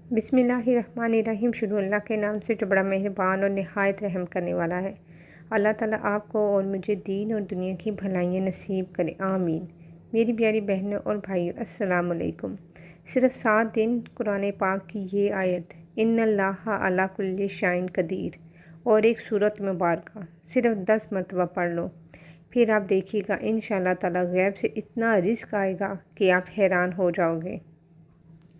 बिस्मिल्लाहिर्रहमानिर्रहीम। शुरू अल्लाह के नाम से जो बड़ा मेहरबान और निहायत रहम करने वाला है। अल्लाह ताला आपको और मुझे दीन और दुनिया की भलाइयाँ नसीब करे, आमीन। मेरी प्यारी बहनों और भाइयों, अस्सलाम वालेकुम। सिर्फ 7 दिन कुरान पाक की ये आयत इन्नल्लाहा अला कुल्लि शैइन कदीर और एक सूरत मुबारका सिर्फ 10 मरतबा पढ़ लो, फिर आप देखिएगा इंशाअल्लाह ताला गैब से इतना रिज़्क आएगा कि आप हैरान हो जाओगे।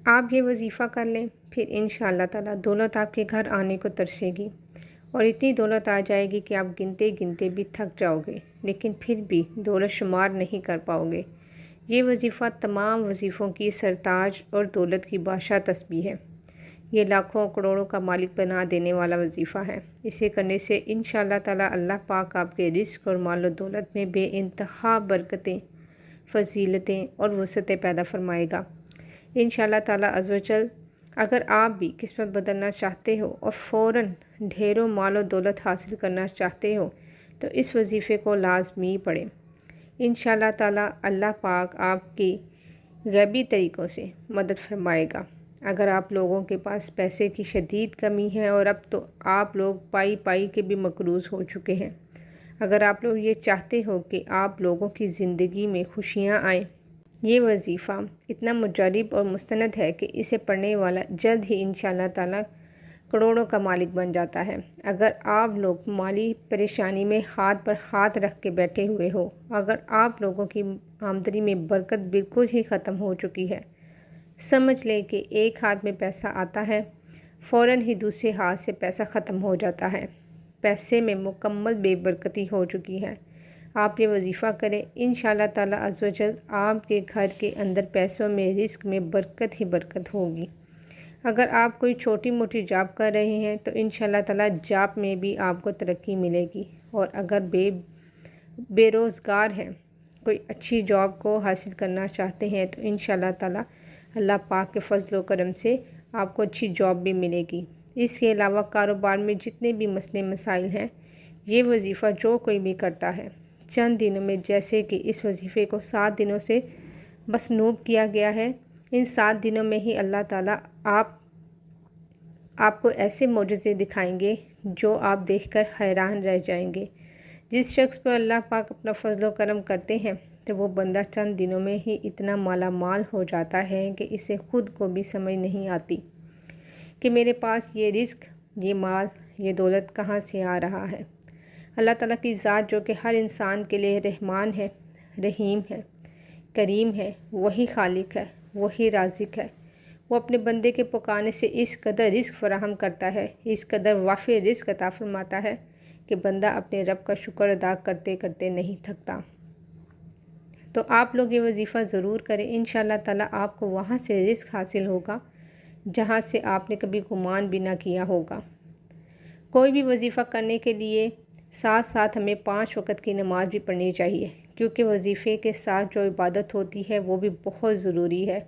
आप ये वजीफ़ा कर लें, फिर इंशाअल्लाह ताला दौलत आपके घर आने को तरसेगी और इतनी दौलत आ जाएगी कि आप गिनते गिनते भी थक जाओगे, लेकिन फिर भी दौलत शुमार नहीं कर पाओगे। ये वजीफ़ा तमाम वजीफ़ों की सरताज और दौलत की बादशाह तस्बीह है। ये लाखों करोड़ों का मालिक बना देने वाला वजीफ़ा है। इसे करने से इंशाअल्लाह ताला अल्लाह पाक आपके रिज़्क और माल और दौलत में बेइंतहा बरकतें, फ़जीलतें और वसअतें पैदा फरमाएगा इंशाअल्लाह ताला अज़्ज़वजल। अगर आप भी किस्मत बदलना चाहते हो और फ़ौरन ढेरों माल और दौलत हासिल करना चाहते हो तो इस वजीफ़े को लाज़मी पढ़ें। इंशाअल्लाह ताला अल्लाह पाक आपकी गैबी तरीक़ों से मदद फरमाएगा। अगर आप लोगों के पास पैसे की शदीद कमी है और अब तो आप लोग पाई पाई के भी मकरूज़ हो चुके हैं, अगर आप लोग ये चाहते हो कि आप लोगों की ज़िंदगी में खुशियाँ आएँ, ये वजीफ़ा इतना मुजरिब और मुस्तनद है कि इसे पढ़ने वाला जल्द ही इंशाअल्लाह ताला करोड़ों का मालिक बन जाता है। अगर आप लोग माली परेशानी में हाथ पर हाथ रख के बैठे हुए हो, अगर आप लोगों की आमदनी में बरकत बिल्कुल ही ख़त्म हो चुकी है, समझ लें कि एक हाथ में पैसा आता है, फ़ौरन ही दूसरे हाथ से पैसा ख़त्म हो जाता है। पैसे में मुकम्मल बेबरकती हो चुकी है। आप ये वजीफ़ा करें, इंशाअल्लाह ताला अज़्ज़वजल आपके घर के अंदर पैसों में, रिस्क में बरकत ही बरकत होगी। अगर आप कोई छोटी मोटी जॉब कर रहे हैं तो इंशाअल्लाह ताला जॉब में भी आपको तरक्की मिलेगी, और अगर बेरोज़गार हैं, कोई अच्छी जॉब को हासिल करना चाहते हैं तो इंशाअल्लाह ताला अल्लाह पाक के फज़ल व करम से आपको अच्छी जॉब भी मिलेगी। इसके अलावा कारोबार में जितने भी मसले मसाइल हैं, ये वजीफ़ा जो कोई भी करता है चंद दिनों में, जैसे कि इस वजीफ़े को 7 दिनों से मसनूब किया गया है, इन 7 दिनों में ही अल्लाह ताला आपको ऐसे मोजज़े दिखाएंगे जो आप देखकर हैरान रह जाएंगे। जिस शख्स पर अल्लाह पाक अपना फजल व करम करते हैं तो वो बंदा चंद दिनों में ही इतना माला माल हो जाता है कि इसे ख़ुद को भी समझ नहीं आती कि मेरे पास ये रिज़्क, ये माल, ये दौलत कहाँ से आ रहा है। अल्लाह ताला की ज़ात जो कि हर इंसान के लिए रहमान है, रहीम है, करीम है, वही खालिक है, वही राज़िक है। वो अपने बंदे के पुकारने से इस कदर रिज़्क फराहम करता है, इस कदर वाफ़ी रिज़्क अता फरमाता है कि बंदा अपने रब का शुक्र अदा करते करते नहीं थकता। तो आप लोग ये वजीफ़ा ज़रूर करें, इंशाअल्लाह ताला आपको वहाँ से रिज़्क हासिल होगा जहाँ से आपने कभी गुमान भी ना किया होगा। कोई भी वजीफ़ा करने के लिए साथ साथ हमें 5 वक़्त की नमाज़ भी पढ़नी चाहिए, क्योंकि वजीफ़े के साथ जो इबादत होती है वो भी बहुत ज़रूरी है।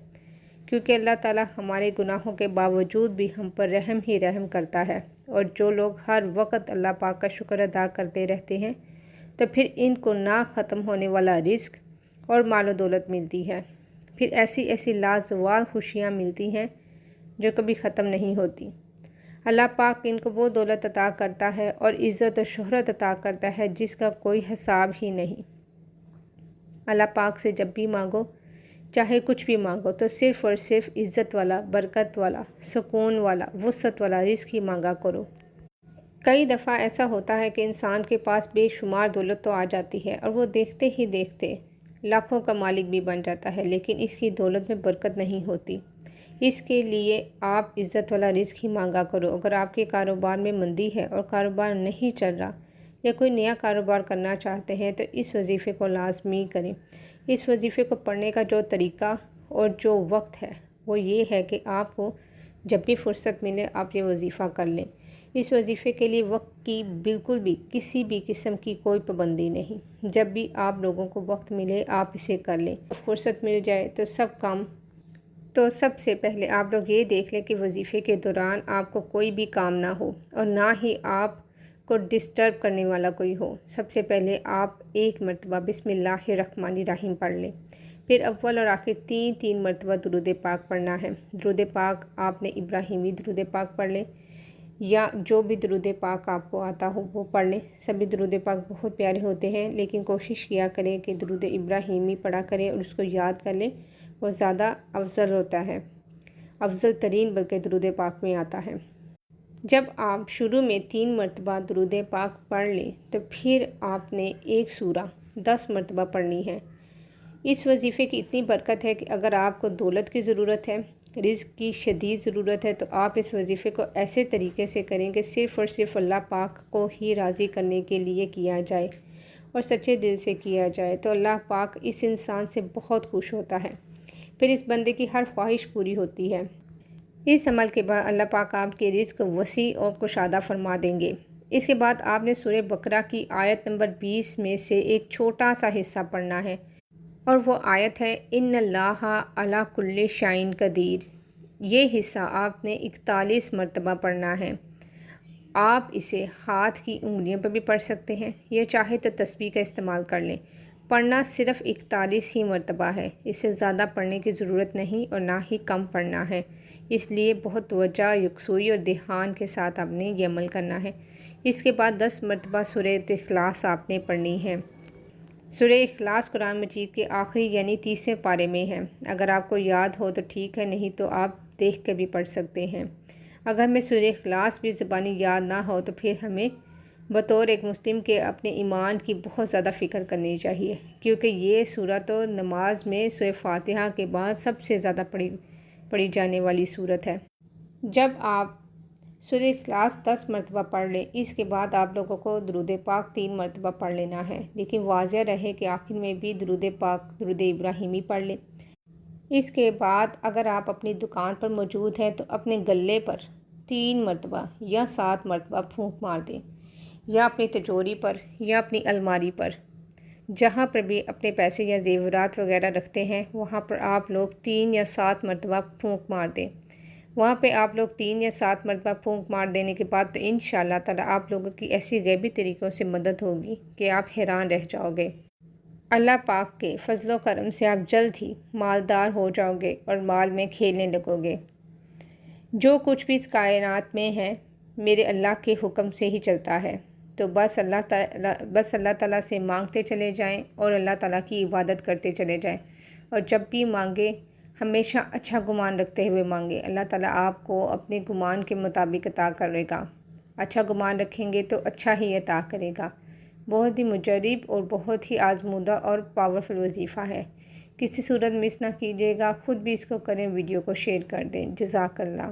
क्योंकि अल्लाह ताला हमारे गुनाहों के बावजूद भी हम पर रहम ही रहम करता है, और जो लोग हर वक्त अल्लाह पाक का शुक्र अदा करते रहते हैं तो फिर इनको ना ख़त्म होने वाला रिज़्क और माल दौलत मिलती है। फिर ऐसी ऐसी लाजवाब खुशियाँ मिलती हैं जो कभी ख़त्म नहीं होती। अल्लाह पाक इनको वो दौलत अता करता है और इज़्ज़त और शोहरत अता करता है जिसका कोई हिसाब ही नहीं। अल्लाह पाक से जब भी मांगो, चाहे कुछ भी मांगो, तो सिर्फ़ और सिर्फ इज़्ज़त वाला, बरकत वाला, सुकून वाला, वसअत वाला रिज़्क ही मांगा करो। कई दफ़ा ऐसा होता है कि इंसान के पास बेशुमार दौलत तो आ जाती है और वो देखते ही देखते लाखों का मालिक भी बन जाता है, लेकिन इसकी दौलत में बरकत नहीं होती। इसके लिए आप इज़्ज़त वाला रिज़्क ही मांगा करो। अगर आपके कारोबार में मंदी है और कारोबार नहीं चल रहा, या कोई नया कारोबार करना चाहते हैं, तो इस वजीफ़े को लाजमी करें। इस वजीफ़े को पढ़ने का जो तरीक़ा और जो वक्त है वो ये है कि आपको जब भी फ़ुर्सत मिले आप ये वजीफ़ा कर लें। इस वजीफ़े के लिए वक्त की बिल्कुल भी किसी भी किस्म की कोई पाबंदी नहीं। जब भी आप लोगों को वक्त मिले आप इसे कर लें। फ़ुर्सत मिल जाए तो सबसे पहले आप लोग ये देख लें कि वजीफ़े के दौरान आपको कोई भी काम ना हो और ना ही आपको डिस्टर्ब करने वाला कोई हो। सबसे पहले आप 1 मरतबा बिस्मिल्लाहिर्रहमानिर्रहीम पढ़ लें। پھر اول اور آخر 3 مرتبہ درود پاک پڑھنا ہے۔ درود پاک آپ نے ابراہیمی درود پاک پڑھ لیں یا جو بھی درود پاک آپ کو آتا ہو وہ پڑھ لیں۔ سبھی درود پاک بہت پیارے ہوتے ہیں، لیکن کوشش کیا کریں کہ درود ابراہیمی پڑھا کریں اور اس کو یاد کر لیں، وہ زیادہ افضل ہوتا ہے، افضل ترین بلکہ درود پاک میں آتا ہے۔ جب آپ شروع میں 3 مرتبہ درود پاک پڑھ لیں تو پھر آپ نے ایک سورہ 10 مرتبہ پڑھنی ہے۔ اس وظیفے کی اتنی برکت ہے کہ اگر آپ کو دولت کی ضرورت ہے، رزق کی شدید ضرورت ہے، تو آپ اس وظیفے کو ایسے طریقے سے کریں کہ صرف اور صرف اللہ پاک کو ہی راضی کرنے کے لیے کیا جائے اور سچے دل سے کیا جائے، تو اللہ پاک اس انسان سے بہت خوش ہوتا ہے، پھر اس بندے کی ہر خواہش پوری ہوتی ہے۔ اس عمل کے بعد اللہ پاک آپ کے رزق وسیع اور کشادہ فرما دیں گے۔ اس کے بعد آپ نے سورہ بقرہ کی آیت نمبر 20 میں سے ایک چھوٹا سا حصہ پڑھنا ہے، اور وہ آیت ہے ان اللہ علی کل شیء قدیر۔ یہ حصہ آپ نے 41 مرتبہ پڑھنا ہے۔ آپ اسے ہاتھ کی انگلیوں پر بھی پڑھ سکتے ہیں، یا چاہے تو تسبیح کا استعمال کر لیں۔ پڑھنا صرف 41 ہی مرتبہ ہے، اس سے زیادہ پڑھنے کی ضرورت نہیں اور نہ ہی کم پڑھنا ہے، اس لیے بہت توجہ، یکسوئی اور دھیان کے ساتھ آپ نے یہ عمل کرنا ہے۔ اس کے بعد 10 مرتبہ سورہ اخلاص آپ نے پڑھنی ہے۔ سورہ اخلاص قرآن مجید کے آخری یعنی 30ویں پارے میں ہے۔ اگر آپ کو یاد ہو تو ٹھیک ہے، نہیں تو آپ دیکھ کے بھی پڑھ سکتے ہیں۔ اگر ہمیں سورہ اخلاص بھی زبانی یاد نہ ہو تو پھر ہمیں بطور ایک مسلم کے اپنے ایمان کی بہت زیادہ فکر کرنی چاہیے، کیونکہ یہ سورت تو نماز میں سورہ فاتحہ کے بعد سب سے زیادہ پڑھی جانے والی سورت ہے۔ جب آپ سورہ اخلاص 10 مرتبہ پڑھ لیں، اس کے بعد آپ لوگوں کو درود پاک 3 مرتبہ پڑھ لینا ہے، لیکن واضح رہے کہ آخر میں بھی درود پاک درود ابراہیمی پڑھ لیں۔ اس کے بعد اگر آپ اپنی دکان پر موجود ہیں تو اپنے گلے پر 3 مرتبہ یا 7 مرتبہ پھونک مار دیں، یا اپنی تجوری پر یا اپنی الماری پر، جہاں پر بھی اپنے پیسے یا زیورات وغیرہ رکھتے ہیں وہاں پر آپ لوگ 3 یا 7 مرتبہ پھونک مار دیں۔ وہاں پہ آپ لوگ 3 یا 7 مرتبہ پھونک مار دینے کے بعد تو انشاءاللہ تعالیٰ آپ لوگوں کی ایسی غیبی طریقوں سے مدد ہوگی کہ آپ حیران رہ جاؤ گے۔ اللہ پاک کے فضل و کرم سے آپ جلد ہی مالدار ہو جاؤ گے اور مال میں کھیلنے لگو گے۔ جو کچھ بھی اس کائنات میں ہے میرے اللہ کے حکم سے ہی چلتا ہے، تو بس اللہ تعالیٰ سے مانگتے چلے جائیں اور اللہ تعالیٰ کی عبادت کرتے چلے جائیں، اور جب بھی مانگے ہمیشہ اچھا گمان رکھتے ہوئے مانگے، اللہ تعالیٰ آپ کو اپنے گمان کے مطابق عطا کرے گا۔ اچھا گمان رکھیں گے تو اچھا ہی عطا کرے گا۔ بہت ہی مجرب اور بہت ہی آزمودہ اور پاورفل وظیفہ ہے، کسی صورت مس نہ کیجیے گا، خود بھی اس کو کریں، ویڈیو کو شیئر کر دیں۔ جزاک اللہ۔